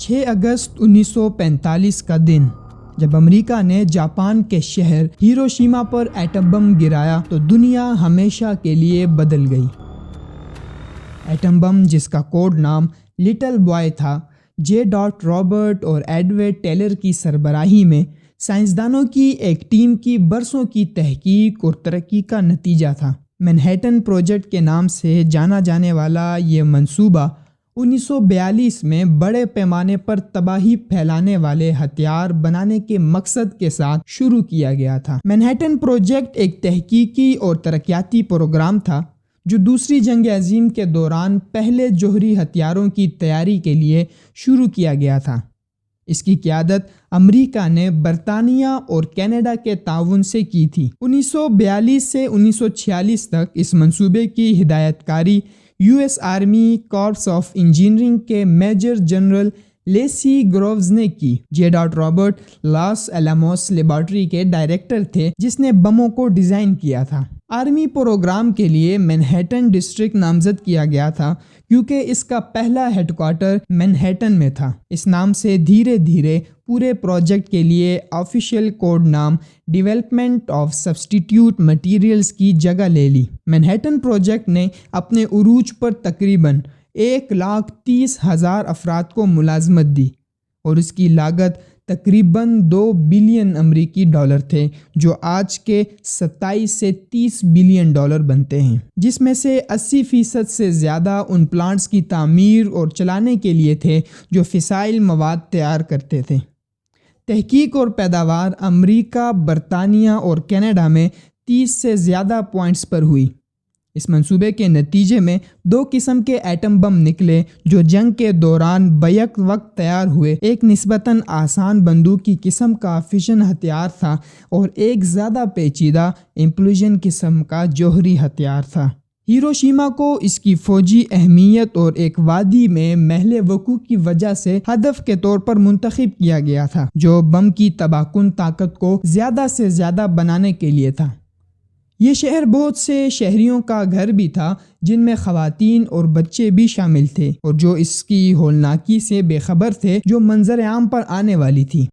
6 اگست 1945 کا دن جب امریکہ نے جاپان کے شہر ہیروشیما پر ایٹم بم گرایا تو دنیا ہمیشہ کے لیے بدل گئی۔ ایٹم بم، جس کا کوڈ نام لٹل بوائے تھا، جے. رابرٹ اور ایڈورڈ ٹیلر کی سربراہی میں سائنسدانوں کی ایک ٹیم کی برسوں کی تحقیق اور ترقی کا نتیجہ تھا۔ مینہٹن پروجیکٹ کے نام سے جانا جانے والا یہ منصوبہ 1942 میں بڑے پیمانے پر تباہی پھیلانے والے ہتھیار بنانے کے مقصد کے ساتھ شروع کیا گیا تھا۔ مینہٹن پروجیکٹ ایک تحقیقی اور ترقیاتی پروگرام تھا جو دوسری جنگ عظیم کے دوران پہلے جوہری ہتھیاروں کی تیاری کے لیے شروع کیا گیا تھا۔ اس کی قیادت امریکہ نے برطانیہ اور کینیڈا کے تعاون سے کی تھی۔ 1942 سے 1946 تک اس منصوبے کی ہدایت کاری U S Army Corps of Engineering کے میجر جنرل لیسی گرووز نے کی۔ J. Robert Los Alamos laboratory کے ڈائریکٹر تھے جس نے بموں کو ڈیزائن کیا تھا۔ آرمی پروگرام کے لیے مینہٹن ڈسٹرکٹ نامزد کیا گیا تھا کیونکہ اس کا پہلا ہیڈ کوارٹر مینہٹن میں تھا۔ اس نام سے دھیرے دھیرے پورے پروجیکٹ کے لیے آفیشیل کوڈ نام ڈیولپمنٹ آف سبسٹیٹیوٹ مٹیریلز کی جگہ لے لی۔ مینہٹن پروجیکٹ نے اپنے عروج پر تقریباً 1,30,000 افراد کو ملازمت دی اور اس کی لاگت تقریباً $2 بلین امریکی ڈالر تھے، جو آج کے 27 سے 30 بلین ڈالر بنتے ہیں، جس میں سے 80% سے زیادہ ان پلانٹس کی تعمیر اور چلانے کے لیے تھے جو فسائل مواد تیار کرتے تھے۔ تحقیق اور پیداوار امریکہ، برطانیہ اور کینیڈا میں 30 سے زیادہ پوائنٹس پر ہوئی۔ اس منصوبے کے نتیجے میں 2 قسم کے ایٹم بم نکلے جو جنگ کے دوران بیک وقت تیار ہوئے۔ ایک نسبتاً آسان بندوق کی قسم کا فشن ہتھیار تھا اور ایک زیادہ پیچیدہ امپلوژن قسم کا جوہری ہتھیار تھا۔ ہیروشیما کو اس کی فوجی اہمیت اور ایک وادی میں محل وقوع کی وجہ سے ہدف کے طور پر منتخب کیا گیا تھا، جو بم کی تباہ کن طاقت کو زیادہ سے زیادہ بنانے کے لیے تھا۔ یہ شہر بہت سے شہریوں کا گھر بھی تھا جن میں خواتین اور بچے بھی شامل تھے اور جو اس کی ہولناکی سے بے خبر تھے جو منظر عام پر آنے والی تھی۔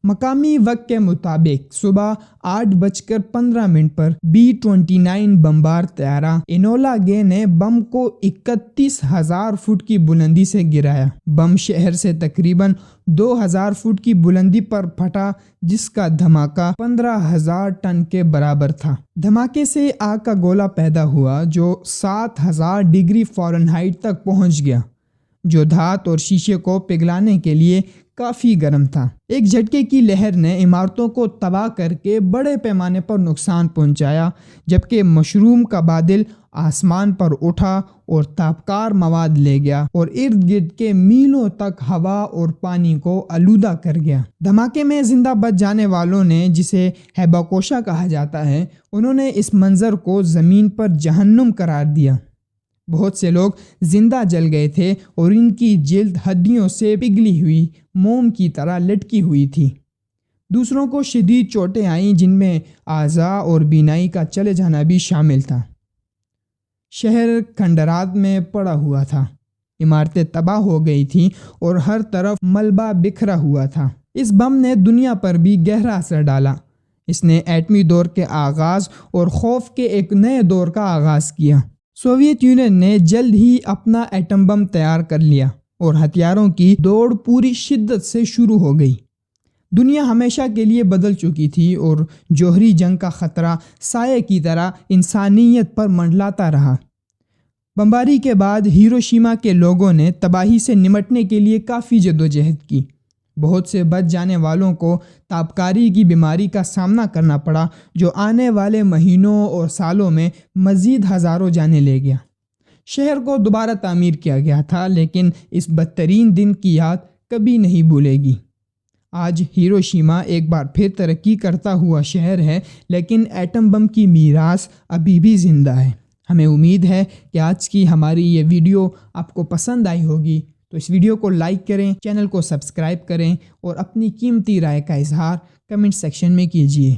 مقامی وقت کے مطابق صبح 8:15 پر B-29 بمبار طیارہ انولا گے نے بم کو 31,000 فٹ کی بلندی سے گرایا۔ بم شہر سے تقریباً 2,000 فٹ کی بلندی پر پھٹا، جس کا دھماکہ 15,000 ٹن کے برابر تھا۔ دھماکے سے آگ کا گولا پیدا ہوا جو 7,000 ڈگری فارنہائٹ تک پہنچ گیا، جو دھات اور شیشے کو پگھلانے کے لیے کافی گرم تھا۔ ایک جھٹکے کی لہر نے عمارتوں کو تباہ کر کے بڑے پیمانے پر نقصان پہنچایا، جبکہ مشروم کا بادل آسمان پر اٹھا اور تابکار مواد لے گیا اور ارد گرد کے میلوں تک ہوا اور پانی کو آلودہ کر گیا۔ دھماکے میں زندہ بچ جانے والوں نے، جسے ہیباکوشا کہا جاتا ہے، انہوں نے اس منظر کو زمین پر جہنم قرار دیا۔ بہت سے لوگ زندہ جل گئے تھے اور ان کی جلد ہڈیوں سے پگھلی ہوئی موم کی طرح لٹکی ہوئی تھی۔ دوسروں کو شدید چوٹیں آئیں جن میں اعضاء اور بینائی کا چلے جانا بھی شامل تھا۔ شہر کھنڈرات میں پڑا ہوا تھا، عمارتیں تباہ ہو گئی تھیں اور ہر طرف ملبہ بکھرا ہوا تھا۔ اس بم نے دنیا پر بھی گہرا اثر ڈالا۔ اس نے ایٹمی دور کے آغاز اور خوف کے ایک نئے دور کا آغاز کیا۔ سوویت یونین نے جلد ہی اپنا ایٹم بم تیار کر لیا اور ہتھیاروں کی دوڑ پوری شدت سے شروع ہو گئی۔ دنیا ہمیشہ کے لیے بدل چکی تھی اور جوہری جنگ کا خطرہ سایہ کی طرح انسانیت پر منڈلاتا رہا۔ بمباری کے بعد ہیروشیما کے لوگوں نے تباہی سے نمٹنے کے لیے کافی جدوجہد کی۔ بہت سے بچ جانے والوں کو تابکاری کی بیماری کا سامنا کرنا پڑا، جو آنے والے مہینوں اور سالوں میں مزید ہزاروں جانیں لے گیا۔ شہر کو دوبارہ تعمیر کیا گیا تھا، لیکن اس بدترین دن کی یاد کبھی نہیں بھولے گی۔ آج ہیروشیما ایک بار پھر ترقی کرتا ہوا شہر ہے، لیکن ایٹم بم کی میراث ابھی بھی زندہ ہے۔ ہمیں امید ہے کہ آج کی ہماری یہ ویڈیو آپ کو پسند آئی ہوگی، تو اس ویڈیو کو لائک کریں، چینل کو سبسکرائب کریں اور اپنی قیمتی رائے کا اظہار کمنٹ سیکشن میں کیجیے۔